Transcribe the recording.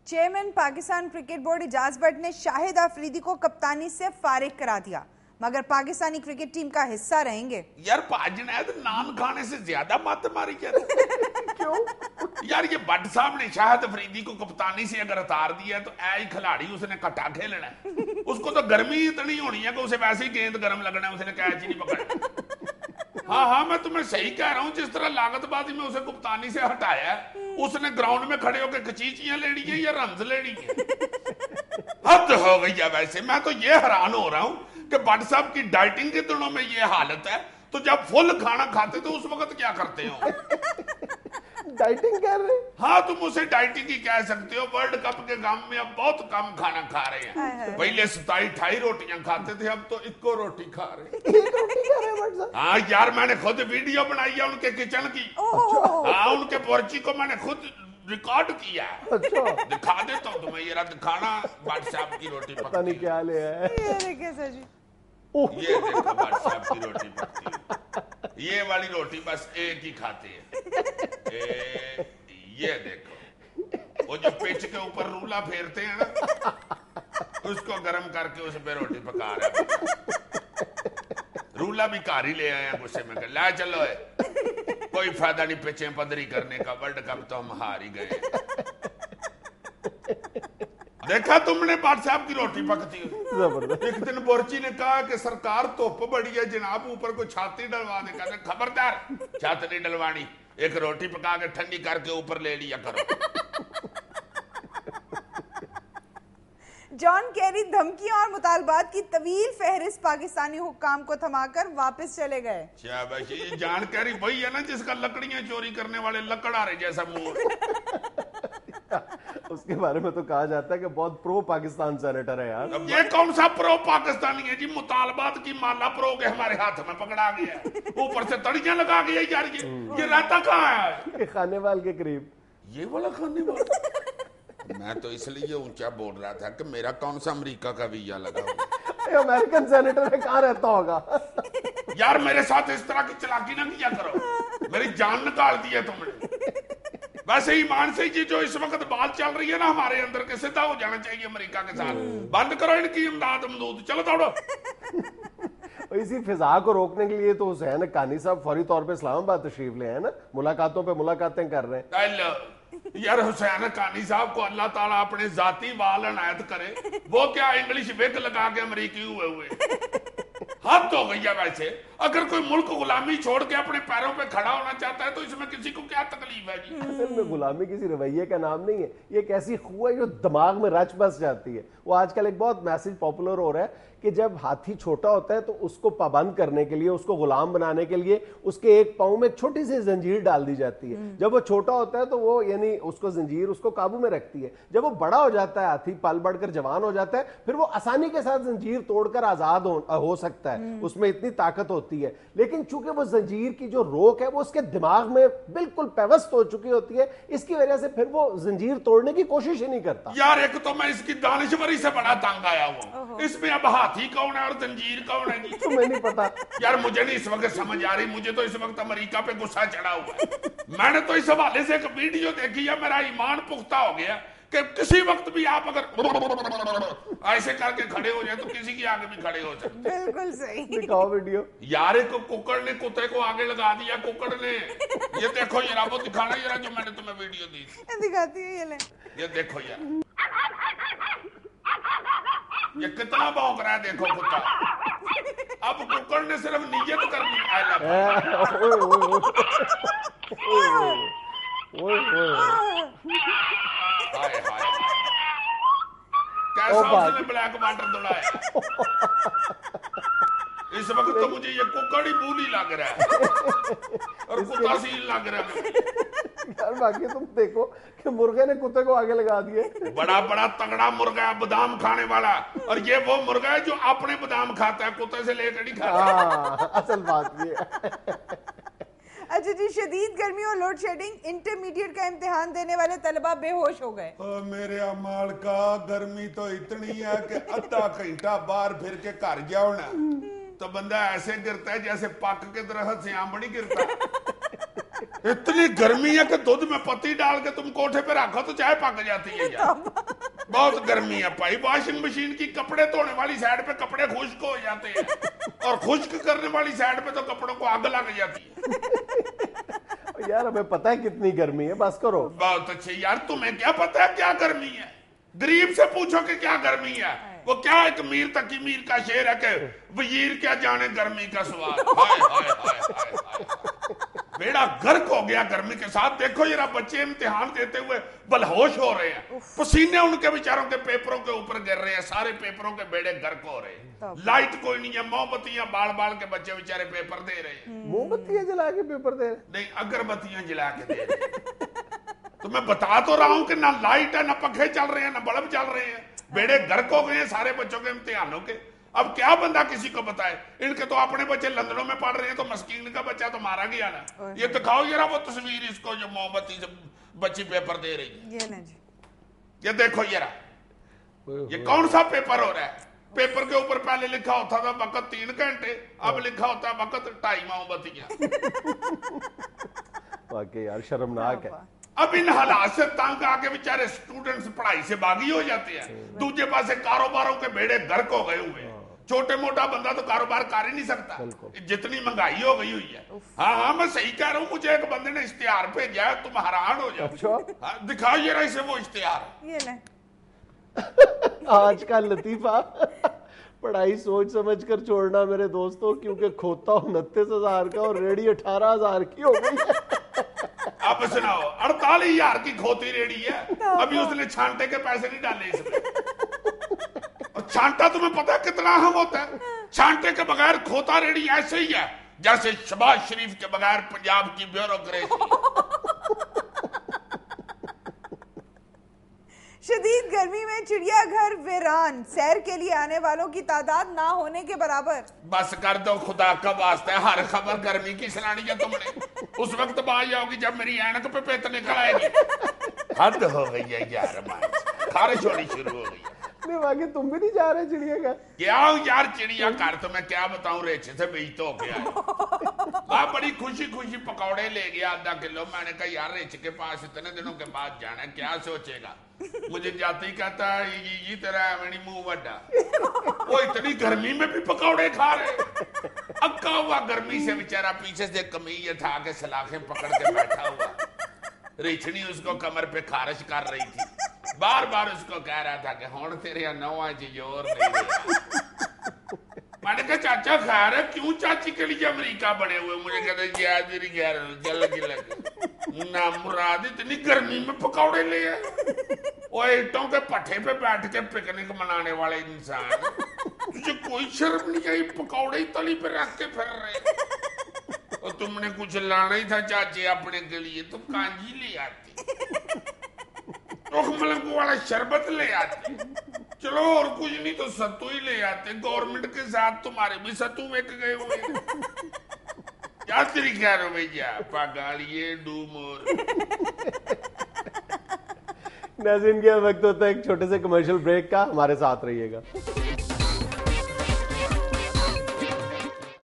Chairman Pakistan cricket board Ijaz Butt ने शाहिद अफरीदी को कप्तानी से फारिग करा दिया, मगर पाकिस्तानी क्रिकेट टीम का हिस्सा रहेंगे। यार पाजनैद नान खाने से ज्यादा मत मारी क्या? क्यों यार? ये भट्ट साहब ने शाहिद अफरीदी को कप्तानी से अगर उतार दिया तो ऐ खिलाड़ी उसने कट्टा खेलना है। उसको तो गर्मी इतनी होनी है कि उसे वैसे ही गेंद गर्म लगना है, उसने कैच ही नहीं पकड़ना। हाँ, मैं तुम्हें सही कह रहा हूँ। जिस तरह लागतबाजी में उसे कप्तानी से हटाया, उसने ग्राउंड में खड़े होकर कचीचियां लेनी है या रन्स लेनी है। हद हो गई है। वैसे मैं तो ये हैरान हो रहा हूँ कि भट्ट साहब की डाइटिंग के दिनों में ये हालत है, तो जब फुल खाना खाते तो उस वक्त क्या करते हो? डाइटिंग कर रहे? हाँ, तुम उसे डाइटिंग ही कह सकते हो। वर्ल्ड कप के गम में अब बहुत कम खाना खा रहे हैं। पहले 27-28 रोटियां खाते थे, अब तो 1 रोटी खा रहे। 1 रोटी खा रहे हैं? हाँ यार, मैंने खुद वीडियो बनाई है उनके किचन की। हाँ, उनके पर्ची को मैंने खुद रिकॉर्ड किया है। अच्छा, दिखा देता हूँ तुम्हें। ये दिखाना भट्ट साहब की रोटी पता नहीं क्या ले है। ये देखो भट्ट साहब की रोटी पकती है। ये वाली रोटी बस एक ही खाते हैं। ये देखो, वो जो पिच के ऊपर रूला फेरते हैं ना, उसको गर्म करके उस पे रोटी पका रहे हैं। रूला भी कार ही ले आए हैं गुस्से में, ला चलो है, कोई फायदा नहीं पिचें पदरी करने का, वर्ल्ड कप तो हम हार ही गए। देखा तुमने भट्ट साहब की रोटी पकती है। एक दिन बोर्ची ने कहा कि सरकार धुप बड़ी है जनाब, ऊपर को छाती डलवा दे। कहते खबरदार, छत नहीं डलवानी, एक रोटी पका के ठंडी करके ऊपर ले लिया करो। जॉन कैरी धमकियों और मुतालबात की तवील फहरिस्त पाकिस्तानी हुक्काम को थमाकर वापस चले गए। शाबाश, ये जॉन कैरी वही है ना जिसका लकड़ियां चोरी करने वाले लकड़ारे जैसा मुंह। उसके बारे में तो कहा जाता है कि बहुत प्रो पाकिस्तान सेनेटर है यार। ये कौन सा प्रो पाकिस्तानी है जी? मुतालबात की माला प्रो के हमारे हाथ में पकड़ा गया, ऊपर से तड़ियां लगा गया यार। ये रहता कहाँ है? खानेवाल के करीब। ये वाला खानेवाल? मैं तो इसलिए ऊंचा बोल रहा था कि मेरा कौन सा अमेरिका का वीजा लगा हुआ। अमेरिकन सेनेटर है, कहाँ रहता होगा? यार मेरे साथ इस तरह की चालाकी ना किया करो, मेरी जान निकाल दी है तुमने। वैसे ईमान से ये जो इस वक्त बात चल रही है ना हमारे अंदर के, सीधा हो जाना चाहिए अमेरिका के साथ। बंद करो इनकी इमदाद अमदूद, चलो दौड़ो। इसी फिजा को रोकने के लिए तो हुसैन कानी साहब फौरी तौर पे इस्लामाबाद तशरीफ ले हैं ना, मुलाकातों पे मुलाकातें कर रहे हैं। यार हुसैन कानी साहब को अल्लाह ताला अपने जाती वाल अनायत करे, वो क्या इंग्लिश विग लगा के अमरीकी हुए। हद हो गई है। वैसे अगर कोई मुल्क गुलामी छोड़ के अपने पैरों पे खड़ा होना चाहता है तो इसमें किसी को क्या तकलीफ है जी? असल में गुलामी किसी रवैये का नाम नहीं है, ये एक ऐसी खू है जो दिमाग में रच बस जाती है। वो आजकल एक बहुत मैसेज पॉपुलर हो रहा है कि जब हाथी छोटा होता है तो उसको पाबंद करने के लिए, उसको गुलाम बनाने के लिए उसके एक पाँव में एक छोटी सी जंजीर डाल दी जाती है। जब वो छोटा होता है तो वो यानी उसको जंजीर उसको काबू में रखती है। जब वो बड़ा हो जाता है, हाथी पल बढ़कर जवान हो जाता है, फिर वो आसानी के साथ जंजीर तोड़कर आजाद हो सकता है, उसमें इतनी ताकत होती है। लेकिन चूंकि वो जंजीर की जो रोक है वो उसके दिमाग में बिल्कुल पेवस्त हो चुकी होती है, इसकी वजह से फिर वो जंजीर तोड़ने की कोशिश ही नहीं करता। यार एक तो मैं इसकी दानिशवरी से बड़ा तंग आया हूँ, इसमें अब हाथी कौन है और जंजीर कौन है जी? तुम्हें नहीं पता? यार मुझे नहीं इस वक्त समझ आ रही, मुझे तो इस वक्त अमेरिका पे गुस्सा चढ़ा हुआ है। मैंने तो इस हवाले से एक वीडियो देखी है, मेरा ईमान पुख्ता हो गया कि किसी वक्त भी आप अगर ऐसे करके खड़े हो जाए तो किसी की आगे भी खड़े हो सकते। बिल्कुल सही। दिखाओ वीडियो। यार एक कुक्कड़ ने कुत्ते को आगे लगा दिया, कुक्कड़ ने। ये देखो यार, वो दिखाना यार जो मैंने तुम्हें वीडियो दी दिखाती है, ये ले। ये देखो यार, ये कितना भौंक रहा है, देखो कुत्ता। अब कुक्कड़ ने सिर्फ नियत करनी कैसा उसने ब्लैक वाटर दौड़ाया। इस वक्त तो मुझे ये कुक्कड़ ही बूली लग रहा है और कुत्ता सील लग रहा है। यार बाकी तुम देखो कि मुर्गे ने कुत्ते को आगे लगा दिए। बड़ा बड़ा तगड़ा मुर्गा है, बादाम खाने वाला, और ये वो मुर्गा है जो अपने बादाम खाता है, कुत्ते से लेकर नहीं खाता। असल बात ये। अच्छा जी, शदीद गर्मी और लोड शेडिंग, इंटरमीडिएट का इम्तिहान देने वाले तलबा बेहोश हो गए। मेरे अमाल का गर्मी तो इतनी है कि आधा घंटा बाहर फिर के घर जाओ ना तो बंदा ऐसे गिरता है जैसे पक के दरख्त से आम नहीं गिरता। इतनी गर्मी है कि दूध में पत्ती डाल के तुम कोठे पे रखो तो चाय पक जाती है यार। बहुत गर्मी है भाई। वॉशिंग मशीन की कपड़े धोने वाली साइड पे कपड़े खुश्क हो जाते हैं और खुश्क करने वाली साइड पे तो कपड़ों को आग लग जाती है। यार हमें पता है कितनी गर्मी है, बस करो। बहुत अच्छे यार, तुम्हें क्या पता है क्या गर्मी है? गरीब से पूछो कि क्या गर्मी है। वो क्या एक मीर तकी मीर का शेर है कि वजीर क्या जाने गर्मी का सवाल। हाय हाय हाय हाय हाय। बेड़ा गर्क हो गया गर्मी के साथ। देखो जरा बच्चे इम्तिहान देते हुए बलहोश हो रहे हैं, पसीने उनके बेचारों के पेपरों के ऊपर गिर रहे हैं, सारे पेपरों के बेड़े गर्क हो रहे हैं। लाइट कोई नहीं है, मोमबत्तियां बाल बाल के बच्चे बेचारे पेपर दे रहे हैं। मोमबत्तियां जला के पेपर दे रहे? नहीं, अगरबत्तियां जला के दे रहे हैं। तो मैं बता तो रहा हूं कि ना लाइट है, ना पंखे चल रहे हैं, ना बल्ब चल रहे हैं, बेड़े गर्क हो गए हैं सारे बच्चों के इम्तिहानों के। अब क्या बंदा किसी को बताए? इनके तो अपने बच्चे लंदनों में पढ़ रहे हैं, तो मस्कीन का बच्चा तो मारा गया ना। ये दिखाओ जरा वो तस्वीर इसको जो मोमबत्ती से बच्ची पेपर दे रही है। ये देखो जरा, ये कौन सा पेपर हो रहा है? पेपर के ऊपर पहले लिखा होता था वक्त 3 घंटे, अब लिखा होता है वक्त 2.5 मोमबत्तियां। वाकई यार शर्मनाक है। अब इन हालात से तंग आके बेचारे स्टूडेंट्स पढ़ाई से बागी हो जाते हैं। दूसरे पासे कारोबारों के बेड़े गर्क हो गए हुए हैं। छोटे मोटा बंदा तो कारोबार कर ही नहीं सकता, जितनी महंगाई हो गई हुई है। हाँ हाँ, मैं सही कह रहा हूँ। मुझे एक बंदे ने इश्तिहार भेजा है, तुम हैरान हो जाओ। अच्छा? दिखाओ जरा इसे वो इश्तिहार। ये ले। आज का लतीफा पढ़ाई सोच समझ कर छोड़ना मेरे दोस्तों, क्योंकि खोता 29,000 का और रेडी 18,000 की हो गई है। अब सुनाओ, 48,000 की खोती रेडी है। अभी उसने छांटे के पैसे नहीं डाले इसमें। और छांटा तुम्हें पता है कितना अहम होता है? छांटे के बगैर खोता रेडी ऐसे ही है जैसे शहबाज शरीफ के बगैर पंजाब की ब्यूरोक्रेसी। शदीद गर्मी में चिड़ियाघर वीरान, सैर के लिए आने वालों की तादाद ना होने के बराबर। बस कर दो खुदा का वास्ता, हर खबर गर्मी की सुनानी है तुमने। उस वक्त बाज आओगी जब मेरी ऐनक पे पेत निकल आएगी। हद हो गई है यार, खारिश होनी शुरू हो गई है। नहीं वाकई तुम भी नहीं जा रहे चिड़ियाघर? क्या यार चिड़ियाघर तो मैं क्या बताऊं, रेछे से बेच तो हो गया। बड़ी खुशी खुशी पकौड़े ले गया आधा किलो। मैंने कहा यार रेछ के पास इतने दिनों के बाद जाना है, क्या सोचेगा? मुझे जाते ही कहता है ये तेरा मेरी मुंह वड्डा। वो इतनी गर्मी में भी पकौड़े खा रहे। अक्का हुआ गर्मी से बेचारा पीछे से कमीज उठा के सलाखें पकड़ के बैठा हुआ। रेछनी उसको कमर पे खारिश कर रही थी, बार बार उसको कह रहा था कि होड़ तेरे नौवा जोर नहीं रहा। मैंने कहा चाचा खैर है, क्यों चाची के लिए अमेरिका बने हुए? मुझे कहते ना मुराद इतनी गर्मी में पकौड़े ले आए। और ईंटों के पट्टे पे बैठ के पिकनिक मनाने वाले इंसान, तुझे कोई शर्म नहीं आई? पकौड़े ही तली पे रख के फिर रहे। और तुमने कुछ लाना ही था चाची अपने के लिए, तो कांजी ले आती, मलंगू वाला शरबत ले आते, चलो और कुछ नहीं तो सत्तू ही ले आते। गवर्नमेंट के साथ तुम्हारे भी सत्तू बेच गए हुए। क्या तरीका है भैया, पागालिए डू मोर। नाज़रीन, क्या वक्त होता है एक छोटे से कमर्शियल ब्रेक का, हमारे साथ रहिएगा।